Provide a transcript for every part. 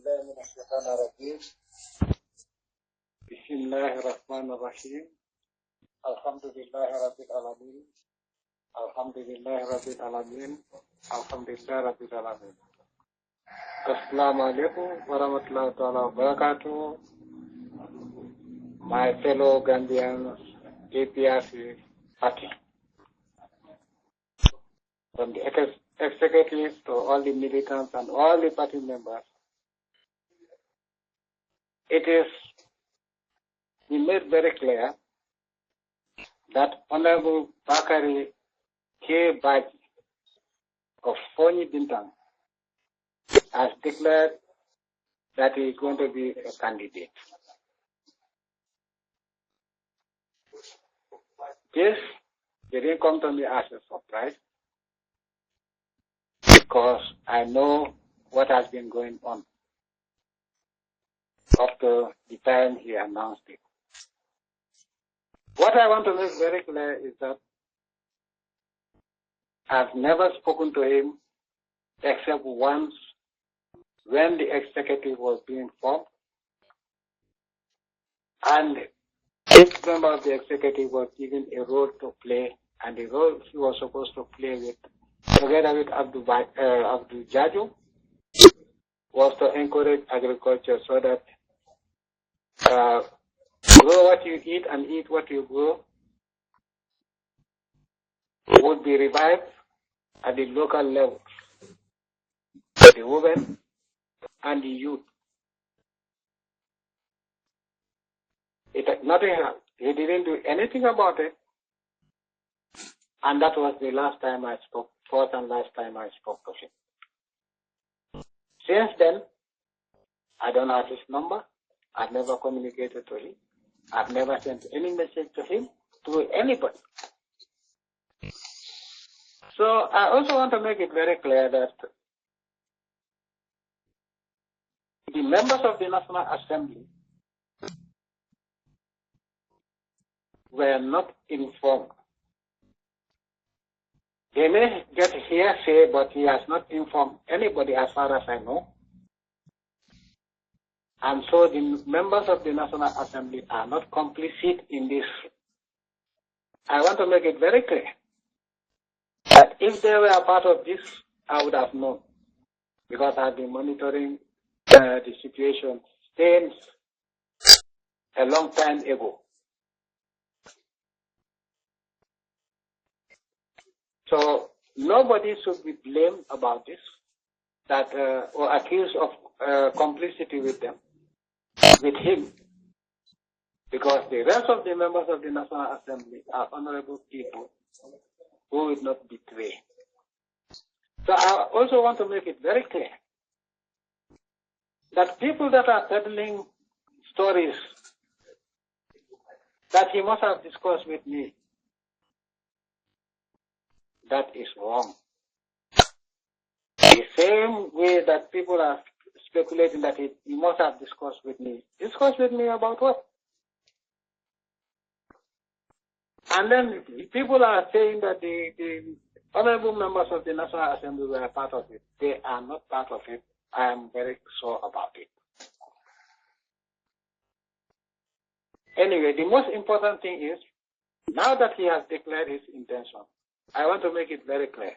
بالله من الشيطان الرجيم بسم الله الرحمن الرحيم الحمد لله رب العالمين الحمد لله رب العالمين الحمد لله رب العالمين. Assalamu alaikum warahmatullahi wabarakatuh. My fellow Gambians, APRC party, from the executive to all the militants and all the party members, it is made very clear that Honorable Bakary Badjie of Fonyi Bintang has declared that he is going to be a candidate. This didn't come to me as a surprise because I know what has been going on up to the time he announced it. What I want to make very clear is that I've never spoken to him except once when the executive was being formed, and each member of the executive was given a role to play, and the role he was supposed to play with, together with Abdul Jammeh, was to encourage agriculture so that grow what you eat and eat what you grow would be revived at the local level, the women and the youth. He didn't do anything about it, and that was the last time I spoke, fourth and last time I spoke to him. Since then, I don't have his number. I've never communicated to him. I've never sent any message to him, to anybody. So I also want to make it very clear that the members of the National Assembly were not informed. They may get hearsay, but he has not informed anybody as far as I know. And so the members of the National Assembly are not complicit in this. I want to make it very clear that if they were a part of this, I would have known, because I've been monitoring the situation since a long time ago. So nobody should be blamed about this, that or accused of complicity with them, with him, because the rest of the members of the National Assembly are honorable people who will not betray. So I also want to make it very clear that people that are peddling stories that he must have discussed with me, that is wrong. The same way that people are speculating that he must have discussed with me. Discussed with me about what? And then people are saying that the honorable members of the National Assembly were part of it. They are not part of it. I am very sure about it. Anyway, the most important thing is, now that he has declared his intention, I want to make it very clear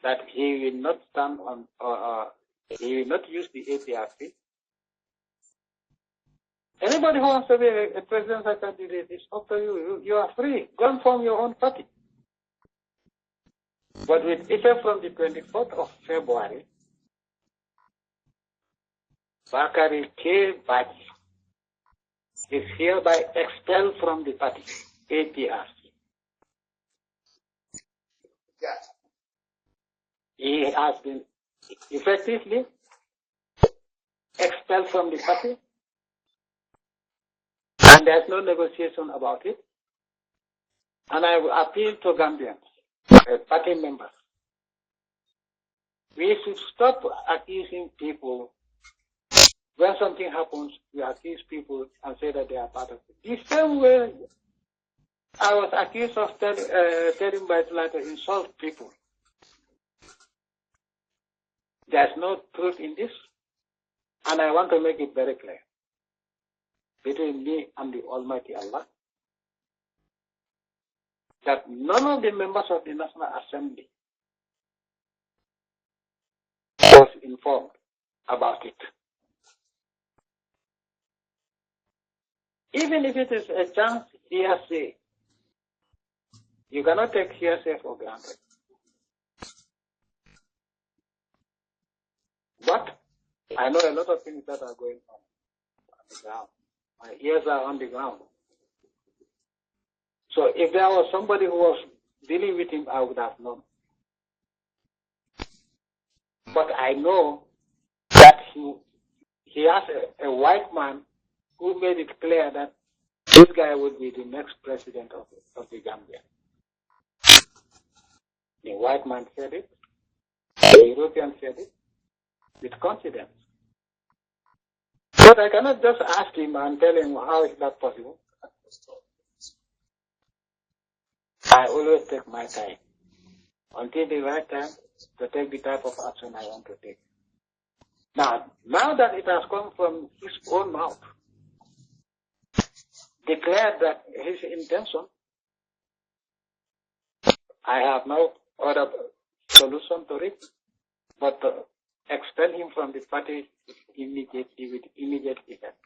that he will not stand on, he will not use the APRC. Anybody who wants to be a presidential candidate, it's up to you. You are free. Go and form your own party. But with effect from the 24th of February, Bakary Badjie is hereby expelled from the party, APRC. He has been effectively expelled from the party, and there's no negotiation about it. And I will appeal to Gambians, party members. We should stop accusing people. When something happens, we accuse people and say that they are part of it. The same way I was accused of telling Baitullah to insult people. There's no truth in this. And I want to make it very clear between me and the Almighty Allah that none of the members of the National Assembly was informed about it. Even if it is a chance hearsay, you cannot take hearsay for granted. But I know a lot of things that are going on the ground. My ears are on the ground. So if there was somebody who was dealing with him, I would have known. But I know that he has a white man who made it clear that this guy would be the next president of the Gambia. The white man said it. The European said it with confidence. But I cannot just ask him and tell him how is that possible. I always take my time until the right time to take the type of action I want to take. Now that it has come from his own mouth, declared that his intention, I have no other solution to it but to expel him from the party immediately with immediate effect.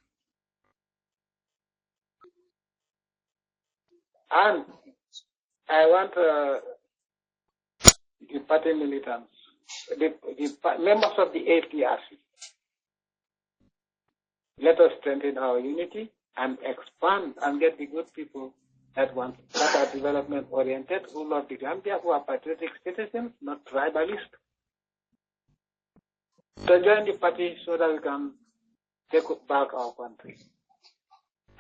And I want the party militants, the members of the APRC, let us strengthen our unity and expand and get the good people that are development oriented, who love the Gambia, who are patriotic citizens, not tribalists, to join the party so that we can take back our country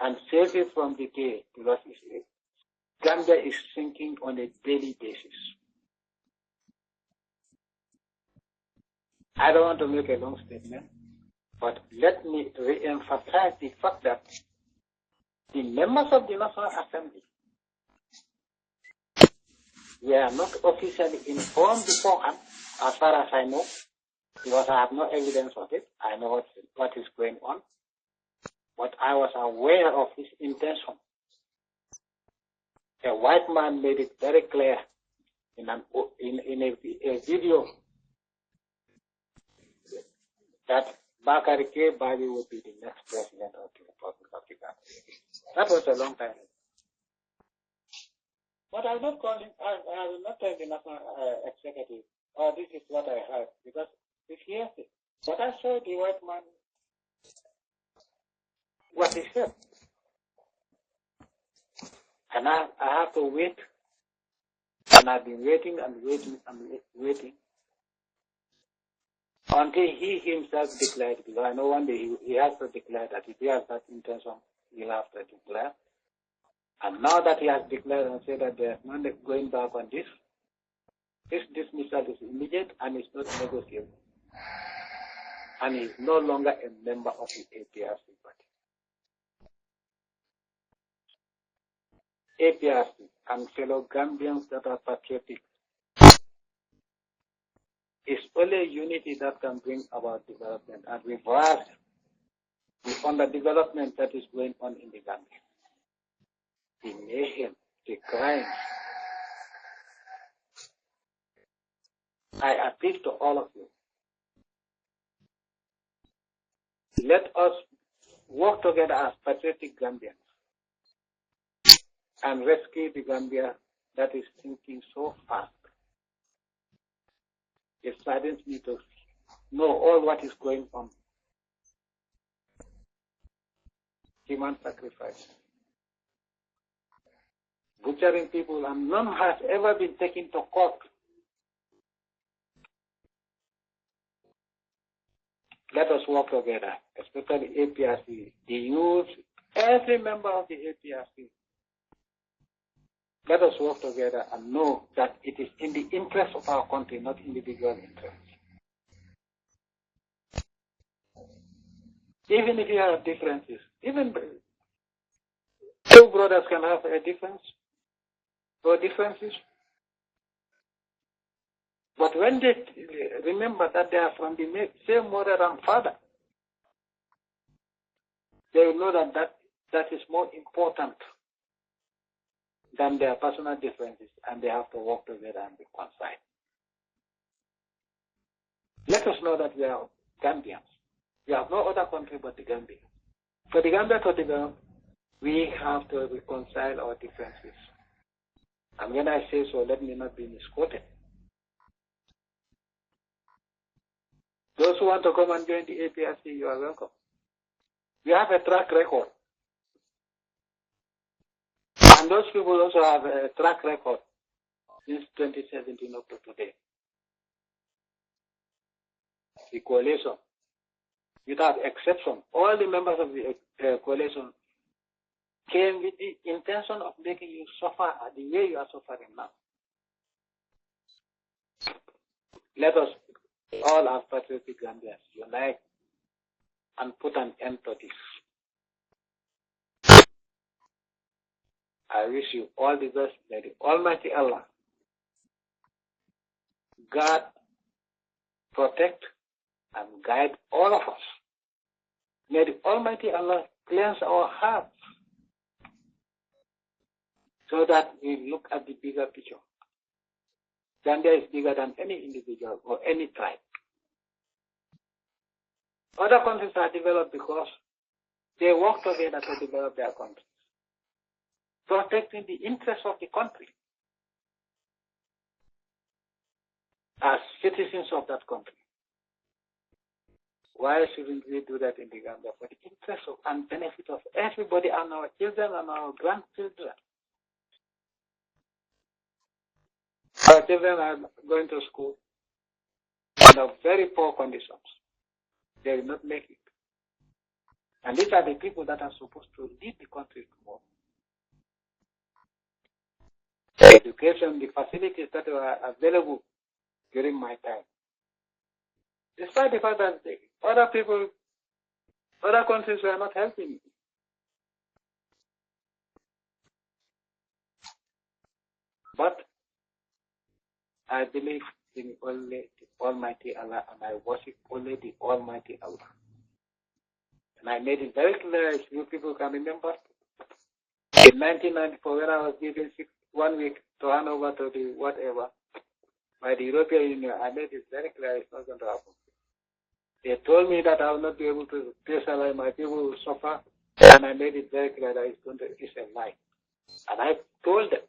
and save it from decay, because Gambia is sinking on a daily basis. I don't want to make a long statement, but let me re-emphasize the fact that the members of the National Assembly were not officially informed beforehand, as far as I know, because I have no evidence of it. I know what is going on, but I was aware of his intention. A white man made it very clear in a video that Bakary Badjie would be the next president of the Republic of the Gambia. That was a long time ago. But I will not call him, I will not tell the National Executive, oh, this is what I heard, because if he hears it. But I saw the white man, what he said. And I have to wait. And I've been waiting and waiting and waiting until he himself declared, because I know one day he has to declare that if he has that intention, he'll have to declare. And now that he has declared and said that there's no going back on this dismissal is immediate and it's not negotiable. And he's no longer a member of the APRC party. APRC and fellow Gambians that are patriotic, it's only unity that can bring about development and reverse the underdevelopment that is going on in the Gambia. The mayhem, the crime. I appeal to all of you. Let us work together as patriotic Gambians and rescue the Gambia that is sinking so fast. It saddens me to know all what is going on. Human sacrifice. Butchering people, and none has ever been taken to court. Let us work together, especially APRC, the youth, every member of the APRC. Let us work together and know that it is in the interest of our country, not individual interests. Even if you have differences, even two brothers can have a difference or differences. But when they remember that they are from the same mother and father, they will know that is more important than their personal differences, and they have to work together and be concise. Let us know that we are Gambians. We have no other country but the Gambia. For the Gambia to develop, we have to reconcile our differences. And when I say so, let me not be misquoted. Those who want to come and join the APRC, you are welcome. We have a track record. And those people also have a track record since 2017 up to today. The coalition, without exception, all the members of the coalition came with the intention of making you suffer the way you are suffering now. Let us all as patriotic Gambians unite and put an end to this. I wish you all the best. May the Almighty Allah guard, protect, and guide all of us. May the Almighty Allah cleanse our hearts so that we look at the bigger picture. Gambia is bigger than any individual or any tribe. Other countries are developed because they work together to develop their countries, protecting the interests of the country as citizens of that country. Why shouldn't we do that in the Gambia? For the interest of and benefit of everybody and our children and our grandchildren. Our children are going to school under very poor conditions. They will not make it. And these are the people that are supposed to lead the country tomorrow. The education, the facilities that were available during my time. Despite the fact that other countries were not helping me. But I believe in only the Almighty Allah, and I worship only the Almighty Allah. And I made it very clear, if you people can remember, in 1994 when I was given 1 week to hand over to the whatever, by the European Union, I made it very clear it's not going to happen. They told me that I will not be able to pay salary, my people will suffer, and I made it very clear that it's a lie. And I told them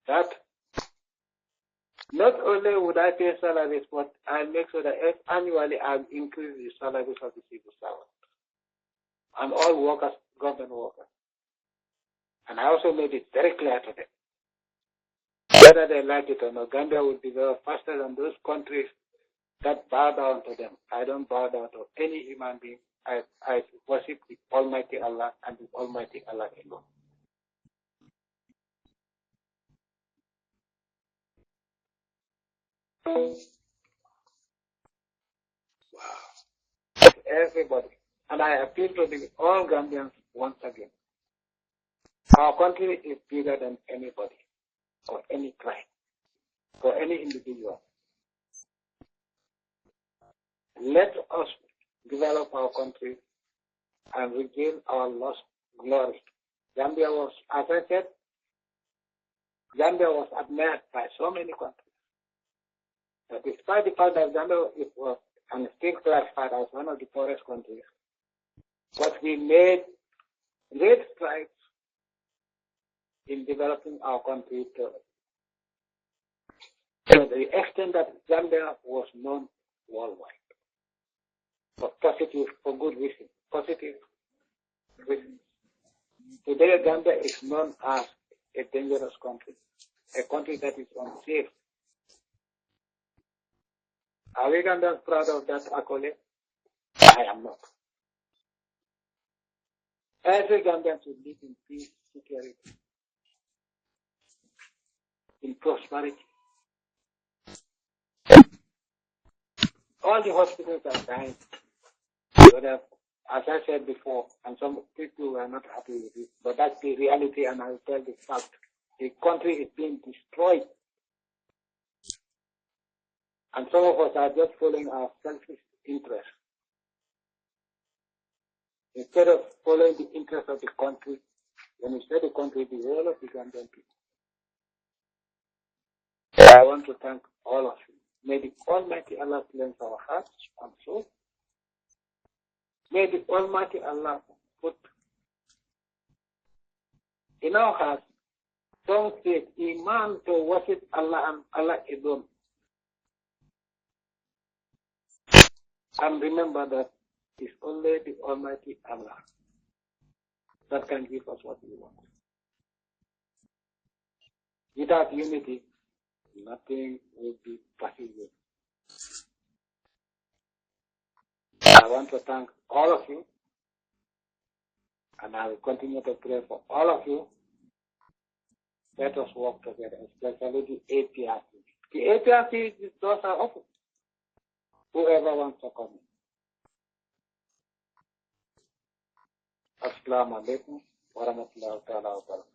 that not only would I pay salaries, but I'll make sure that annually I'll increase the salaries of the civil servants and all workers, government workers. And I also made it very clear to them, whether they like it or not, Gambia will develop faster than those countries that bow down to them. I don't bow down to any human being. I worship the Almighty Allah and the Almighty Allah alone. Wow. Everybody. And I appeal to all Gambians once again. Our country is bigger than anybody or any tribe or any individual. Let us develop our country and regain our lost glory. Gambia was, as I said, Gambia was admired by so many countries. But despite the fact that Gambia was and still classified as one of the poorest countries, but we made great strides in developing our country to the extent that Gambia was known worldwide. For positive, for good reasons, positive reasons. Today, Gambia is known as a dangerous country, a country that is unsafe. Are we Gambians proud of that accolade? I am not. Every Gambian should live in peace, security, in prosperity. All the hospitals are dying. But as I said before, and some people are not happy with it, but that's the reality, and I will tell the fact. The country is being destroyed. And some of us are just following our selfish interests. instead of following the interest of the country, when you say the country, the whole of the Gambian people. I want to thank all of you. May the Almighty Allah cleanse our hearts and souls. May the Almighty Allah put in our hearts some faith, iman to worship Allah and Allah alone. And remember that it's only the Almighty Allah that can give us what we want. Without unity, nothing will be possible. I want to thank all of you, and I will continue to pray for all of you. Let us work together, especially the APRC. The APRC, doors are open. Whoever wants to come in. Assalamu alaikum wa rahmatullahi wa barakatuh.